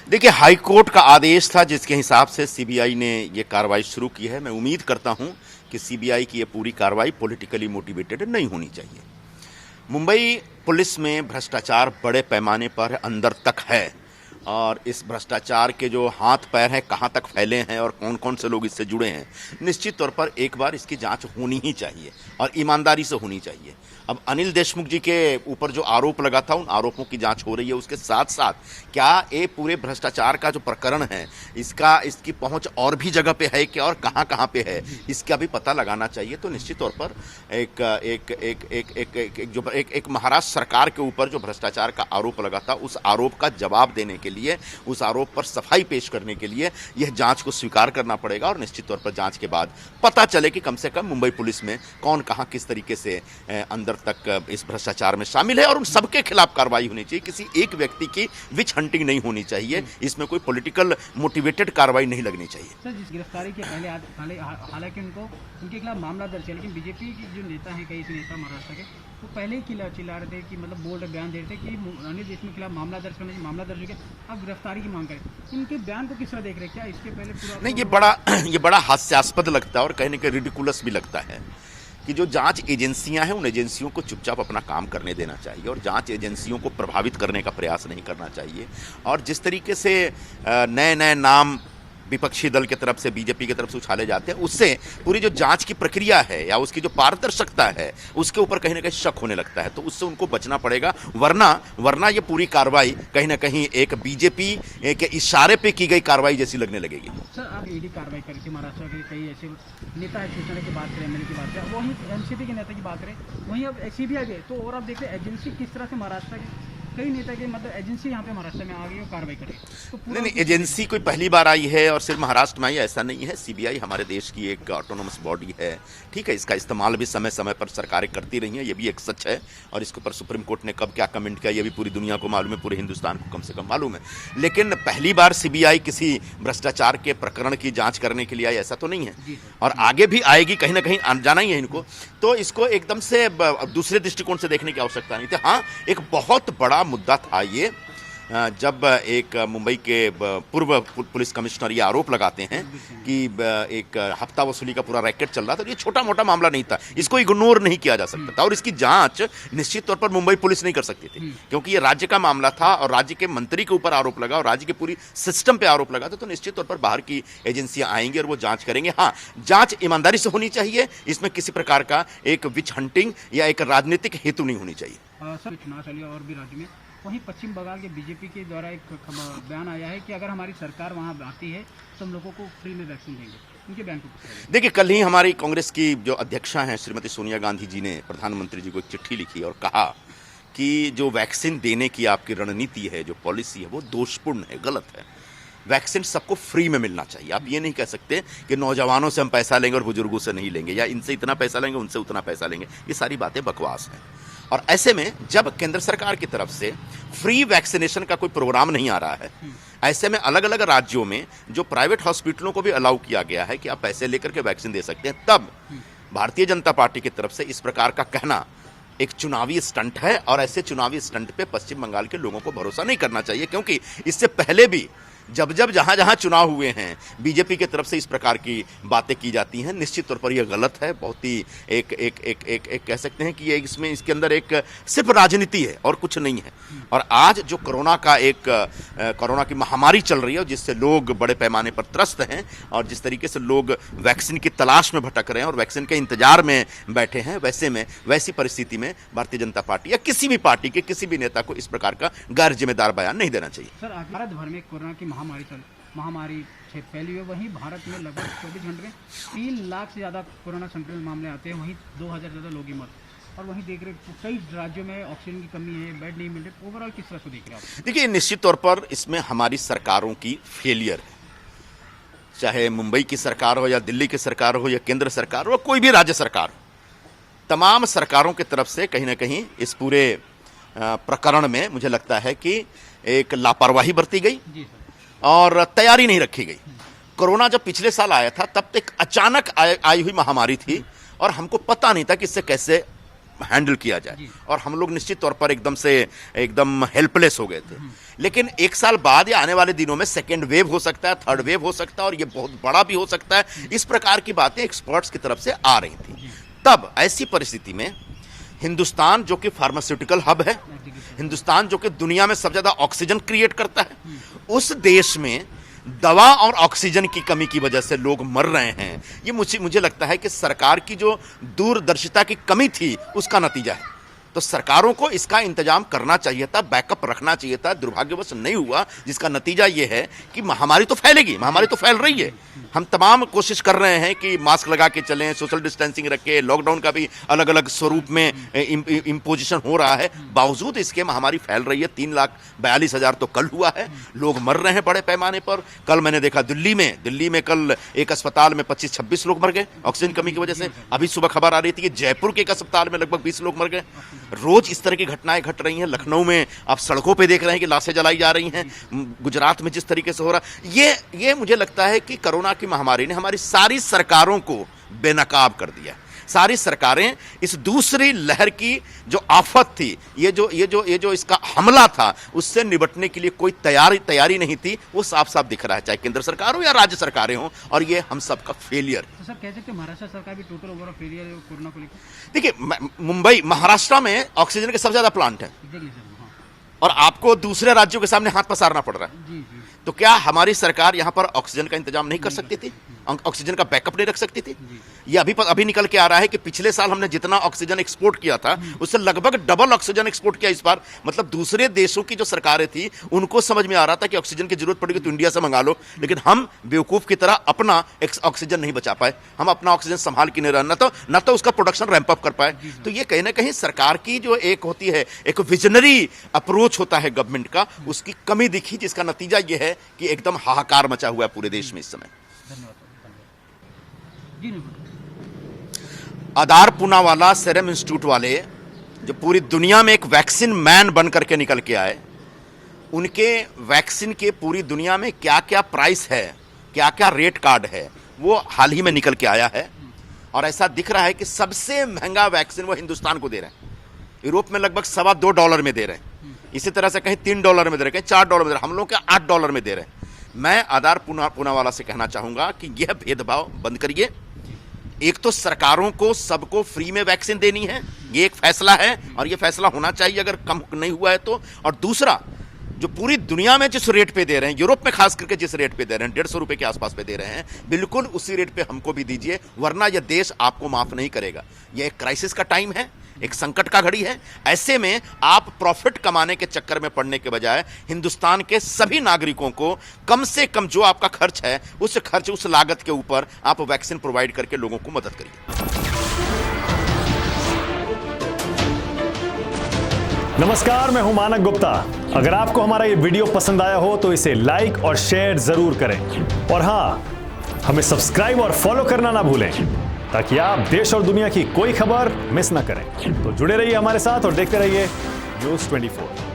देखिए, high court का आदेश था जिसके हिसाब से सीबीआई ने ये कार्रवाई शुरू की है। मैं उम्मीद करता हूं कि सीबीआई की ये पूरी कार्रवाई पॉलिटिकली मोटिवेटेड नहीं होनी चाहिए। मुंबई पुलिस में भ्रष्टाचार बड़े पैमाने पर अंदर तक है और इस भ्रष्टाचार के जो हाथ पैर हैं कहां तक फैले हैं और कौन कौन से लोग इससे जुड़े हैं, निश्चित तौर पर एक बार इसकी जांच होनी ही चाहिए और ईमानदारी से होनी चाहिए। अब अनिल देशमुख जी के ऊपर जो आरोप लगा था उन आरोपों की जांच हो रही है। उसके साथ साथ क्या ये पूरे भ्रष्टाचार का जो प्रकरण है इसकी पहुंच और भी जगह पे है क्या और कहां पे है, इसका भी पता लगाना चाहिए। तो निश्चित तौर पर एक महाराष्ट्र सरकार के ऊपर जो भ्रष्टाचार का आरोप लगा था उस आरोप का जवाब देने के लिए, उस आरोप पर सफाई पेश करने के लिए यह जांच को स्वीकार करना पड़ेगा और निश्चित तौर पर जांच के बाद पता चले कि कम से कम मुंबई पुलिस में कौन कहां किस तरीके से अंदर तक इस भ्रष्टाचार में शामिल है और उन सबके खिलाफ कार्रवाई होनी चाहिए। किसी एक व्यक्ति की विच हंटिंग नहीं होनी चाहिए, इसमें कोई पॉलिटिकल मोटिवेटेड कार्रवाई नहीं लगनी चाहिए। सर, जिस गिरफ्तारी के पहले हालांकि उनके खिलाफ मामला दर्ज है, लेकिन बीजेपी के जो नेता हैं, कई नेता महाराष्ट्र के, वो पहले ही चिल्ला रहे थे कि मतलब बोल्ड बयान दे रहे थे कि अनिल देशमुख के खिलाफ मामला दर्ज करने, मामला दर्ज हो गया, अब गिरफ्तारी की मांग करें। इनके बयान को किस तरह देख रहे हैं? क्या इसके पहले पूरा नहीं, ये बड़ा हास्यास्पद लगता है और कहने के रिडिकुलस भी लगता है कि जो जांच एजेंसियां हैं उन एजेंसियों को चुपचाप अपना काम करने देना चाहिए और जांच एजेंसियों को प्रभावित करने का प्रयास नहीं करना चाहिए। और जिस तरीके से नए नए नाम विपक्षी दल की तरफ से, बीजेपी की तरफ से उछाले जाते हैं, उससे पूरी जो जांच की प्रक्रिया है या उसकी जो पारदर्शिता है उसके ऊपर कहीं ना कहीं शक होने लगता है। तो उससे उनको बचना पड़ेगा, वरना ये पूरी कार्रवाई कहीं ना कहीं एक बीजेपी के इशारे पे की गई कार्रवाई जैसी लगने लगेगी। सर, आप ईडी कार्रवाई करी थी, महाराष्ट्र के कई ऐसे नेता है, शिवसेना की बात करें, एमएलए की बात करें, वहीं एनसीपी के नेता की बात करें, वहीं अब सीबीआई गए। तो और आप देखते हैं एजेंसी किस तरह से महाराष्ट्र के कई नेता के मतलब एजेंसी यहाँ पे महाराष्ट्र में आ गई और कार्रवाई करें। तो नहीं, एजेंसी कोई पहली बार आई है और सिर्फ महाराष्ट्र में आई, ऐसा नहीं है। सीबीआई हमारे देश की एक ऑटोनोमस बॉडी है, ठीक है। इसका इस्तेमाल भी समय समय पर सरकारें करती रही हैं, ये भी एक सच है। और इसके ऊपर सुप्रीम कोर्ट ने कब क्या कमेंट किया ये भी पूरी दुनिया को मालूम है, पूरे हिंदुस्तान को कम से कम मालूम है। लेकिन पहली बार सीबीआई किसी भ्रष्टाचार के प्रकरण की जांच करने के लिए आई, ऐसा तो नहीं है और आगे भी आएगी, कहीं ना कहीं जाना ही है इनको। तो इसको एकदम से दूसरे दृष्टिकोण से देखने की आवश्यकता नहीं थी। हाँ, एक बहुत बड़ा मुद्दा था ये, जब एक मुंबई के पूर्व पुलिस कमिश्नर ये आरोप लगाते हैं कि एक हफ्ता वसूली का पूरा रैकेट चल रहा था। तो ये छोटा मोटा मामला नहीं था, इसको इग्नोर नहीं किया जा सकता था और इसकी जांच निश्चित तौर पर मुंबई पुलिस नहीं कर सकती थी क्योंकि ये राज्य का मामला था और राज्य के मंत्री के ऊपर आरोप लगा और राज्य के पूरी सिस्टम पे आरोप लगा था। तो निश्चित तौर पर बाहर की एजेंसियां आएंगी और वो जांच करेंगे। हाँ, जांच ईमानदारी से होनी चाहिए, इसमें किसी प्रकार का एक विच हंटिंग या एक राजनीतिक हेतु नहीं होनी चाहिए। सर, चुनाव चलिए और भी राज्य में, वहीं पश्चिम बंगाल के बीजेपी के द्वारा एक बयान आया है कि अगर हमारी सरकार वहां आती है तो हम लोगों को फ्री में वैक्सीन देंगे। उनके बयान को देखिए, कल ही हमारी कांग्रेस की जो अध्यक्षा हैं श्रीमती सोनिया गांधी जी ने प्रधानमंत्री जी को एक चिट्ठी लिखी और कहा कि जो वैक्सीन देने की आपकी रणनीति है, जो पॉलिसी है, वो दोषपूर्ण है, गलत है। वैक्सीन सबको फ्री में मिलना चाहिए। आप ये नहीं कह सकते कि नौजवानों से हम पैसा लेंगे और बुजुर्गों से नहीं लेंगे या इनसे इतना पैसा लेंगे उनसे उतना पैसा लेंगे। ये सारी बातें बकवास हैं। और ऐसे में जब केंद्र सरकार की तरफ से फ्री वैक्सीनेशन का कोई प्रोग्राम नहीं आ रहा है, ऐसे में अलग अलग राज्यों में जो प्राइवेट हॉस्पिटलों को भी अलाउ किया गया है कि आप पैसे लेकर के वैक्सीन दे सकते हैं, तब भारतीय जनता पार्टी की तरफ से इस प्रकार का कहना एक चुनावी स्टंट है और ऐसे चुनावी स्टंट पे पश्चिम बंगाल के लोगों को भरोसा नहीं करना चाहिए क्योंकि इससे पहले भी जब जहां जहां चुनाव हुए हैं बीजेपी की तरफ से इस प्रकार की बातें की जाती हैं। निश्चित तौर पर यह गलत है, बहुत ही एक कह सकते हैं कि ये इसके अंदर एक सिर्फ राजनीति है और कुछ नहीं है। और आज जो कोरोना की महामारी चल रही है और जिससे लोग बड़े पैमाने पर त्रस्त हैं और जिस तरीके से लोग वैक्सीन की तलाश में भटक रहे हैं और वैक्सीन के इंतजार में बैठे हैं, वैसी परिस्थिति में भारतीय जनता पार्टी या किसी भी पार्टी के किसी भी नेता को इस प्रकार का गैर जिम्मेदार बयान नहीं देना चाहिए। सर, भारत भर में कोरोना की महामारी फैली हुई है, वहीं भारत में लगभग 24 घंटे में 3 लाख से ज़्यादा कोरोना संक्रमित मामले आते हैं, वहीं 2000 ज़्यादा लोग की मौत। और वहीं देख रहे कई राज्यों में ऑक्सीजन की कमी है, बेड नहीं मिल रहे। ओवरऑल किस तरह से देख रहे हैं आप? देखिए, निश्चित तौर पर इसमें हमारी सरकारों की फेलियर है, चाहे मुंबई की सरकार हो या दिल्ली की सरकार हो या केंद्र सरकार हो, कोई भी राज्य सरकार हो, तमाम सरकारों की तरफ से कहीं ना कहीं इस पूरे प्रकरण में मुझे लगता है कि एक लापरवाही बरती गई और तैयारी नहीं रखी गई। कोरोना जब पिछले साल आया था तब तक अचानक आई हुई महामारी थी और हमको पता नहीं था कि इससे कैसे हैंडल किया जाए, और हम लोग निश्चित तौर पर एकदम हेल्पलेस हो गए थे। लेकिन एक साल बाद या आने वाले दिनों में सेकेंड वेव हो सकता है, थर्ड वेव हो सकता है, और ये बहुत बड़ा भी हो सकता है। इस प्रकार की बातें एक्सपर्ट्स की तरफ से आ रही थी। तब ऐसी परिस्थिति में हिंदुस्तान जो कि फार्मास्यूटिकल हब है, हिंदुस्तान जो कि दुनिया में सबसे ज्यादा ऑक्सीजन क्रिएट करता है, उस देश में दवा और ऑक्सीजन की कमी की वजह से लोग मर रहे हैं। ये मुझे लगता है कि सरकार की जो दूरदर्शिता की कमी थी उसका नतीजा है। तो सरकारों को इसका इंतजाम करना चाहिए था, बैकअप रखना चाहिए था। दुर्भाग्यवश नहीं हुआ, जिसका नतीजा ये है कि महामारी तो फैलेगी, महामारी तो फैल रही है। हम तमाम कोशिश कर रहे हैं कि मास्क लगा के चलें, सोशल डिस्टेंसिंग रखें, लॉकडाउन का भी अलग अलग स्वरूप में इम्पोजिशन हो रहा है। बावजूद इसके महामारी फैल रही है। 3,42,000 तो कल हुआ है, लोग मर रहे हैं बड़े पैमाने पर। कल मैंने देखा दिल्ली में कल एक अस्पताल में 25-26 लोग मर गए ऑक्सीजन कमी की वजह से। अभी सुबह खबर आ रही थी कि जयपुर के एक अस्पताल में लगभग 20 लोग मर गए। रोज इस तरह की घटनाएं घट रही हैं। लखनऊ में आप सड़कों पे देख रहे हैं कि लाशें जलाई जा रही हैं। गुजरात में जिस तरीके से हो रहा, ये मुझे लगता है कि कोरोना की महामारी ने हमारी सारी सरकारों को बेनकाब कर दिया। सारी सरकारें इस दूसरी लहर की जो आफत थी, ये जो इसका हमला था, उससे निपटने के लिए कोई तैयारी नहीं थी। वो साफ साफ दिख रहा है, चाहे केंद्र सरकार हो या राज्य सरकारें हो, और ये हम सबका फेलियर। तो सर कह सकते हैं महाराष्ट्र सरकार भी टोटल ओवरऑल फेलियर है कोरोना को लेकर? देखिए, महाराष्ट्र में ऑक्सीजन के सबसे ज्यादा प्लांट है, एग्जैक्टली सर, हाँ। और आपको दूसरे राज्यों के सामने हाथ पसारना पड़ रहा है। जी जी। तो क्या हमारी सरकार यहाँ पर ऑक्सीजन का इंतजाम नहीं कर सकती थी? ऑक्सीजन का बैकअप नहीं रख सकती थी? ये अभी निकल के आ रहा है कि पिछले साल हमने जितना ऑक्सीजन एक्सपोर्ट किया था उससे लगभग डबल ऑक्सीजन एक्सपोर्ट किया इस बार। मतलब दूसरे देशों की जो सरकारें थी उनको समझ में आ रहा था कि ऑक्सीजन की जरूरत पड़ेगी तो इंडिया से मंगा लो, लेकिन हम बेवकूफ की तरह अपना ऑक्सीजन नहीं बचा पाए। हम अपना ऑक्सीजन संभाल के नहीं रहे, न तो उसका प्रोडक्शन रैंप अप कर पाए। तो ये कहीं ना कहीं सरकार की जो एक होती है, एक विजनरी अप्रोच होता है गवर्नमेंट का, उसकी कमी दिखी, जिसका नतीजा ये है कि एकदम हाहाकार मचा हुआ है पूरे देश में इस समय। धन्यवाद। जी नहीं। आधार पूनावाला सेरम इंस्टीट्यूट वाले जो पूरी दुनिया में एक वैक्सीन मैन बन करके निकल के आए, उनके वैक्सीन के पूरी दुनिया में क्या क्या प्राइस है, क्या क्या रेट कार्ड है, वो हाल ही में निकल के आया है। और ऐसा दिख रहा है कि सबसे महंगा वैक्सीन वो हिंदुस्तान को दे रहे हैं। यूरोप में लगभग $2.25 में दे रहे हैं, इसी तरह से कहीं $3 में दे रहे हैं, कहीं $4 में दे रहे हैं, हम लोग के $8 में दे रहे हैं। मैं आधार पूनावाला से कहना चाहूंगा कि यह भेदभाव बंद करिए। एक तो सरकारों को सबको फ्री में वैक्सीन देनी है, ये एक फैसला है, और ये फैसला होना चाहिए अगर कम नहीं हुआ है तो। और दूसरा, जो पूरी दुनिया में जिस रेट पे दे रहे हैं, यूरोप में खास करके जिस रेट पे दे रहे हैं, ₹150 के आसपास पे दे रहे हैं, बिल्कुल उसी रेट पे हमको भी दीजिए, वरना यह देश आपको माफ नहीं करेगा। यह एक क्राइसिस का टाइम है, एक संकट का घड़ी है। ऐसे में आप प्रॉफिट कमाने के चक्कर में पड़ने के बजाय हिंदुस्तान के सभी नागरिकों को कम से कम जो आपका खर्च है, उस लागत के ऊपर आप वैक्सीन प्रोवाइड करके लोगों को मदद करिए। नमस्कार, मैं हूं मानक गुप्ता। अगर आपको हमारा ये वीडियो पसंद आया हो तो इसे लाइक और शेयर जरूर करें, और हां, हमें सब्सक्राइब और फॉलो करना ना भूलें ताकि आप देश और दुनिया की कोई खबर मिस ना करें। तो जुड़े रहिए हमारे साथ और देखते रहिए न्यूज़ 24।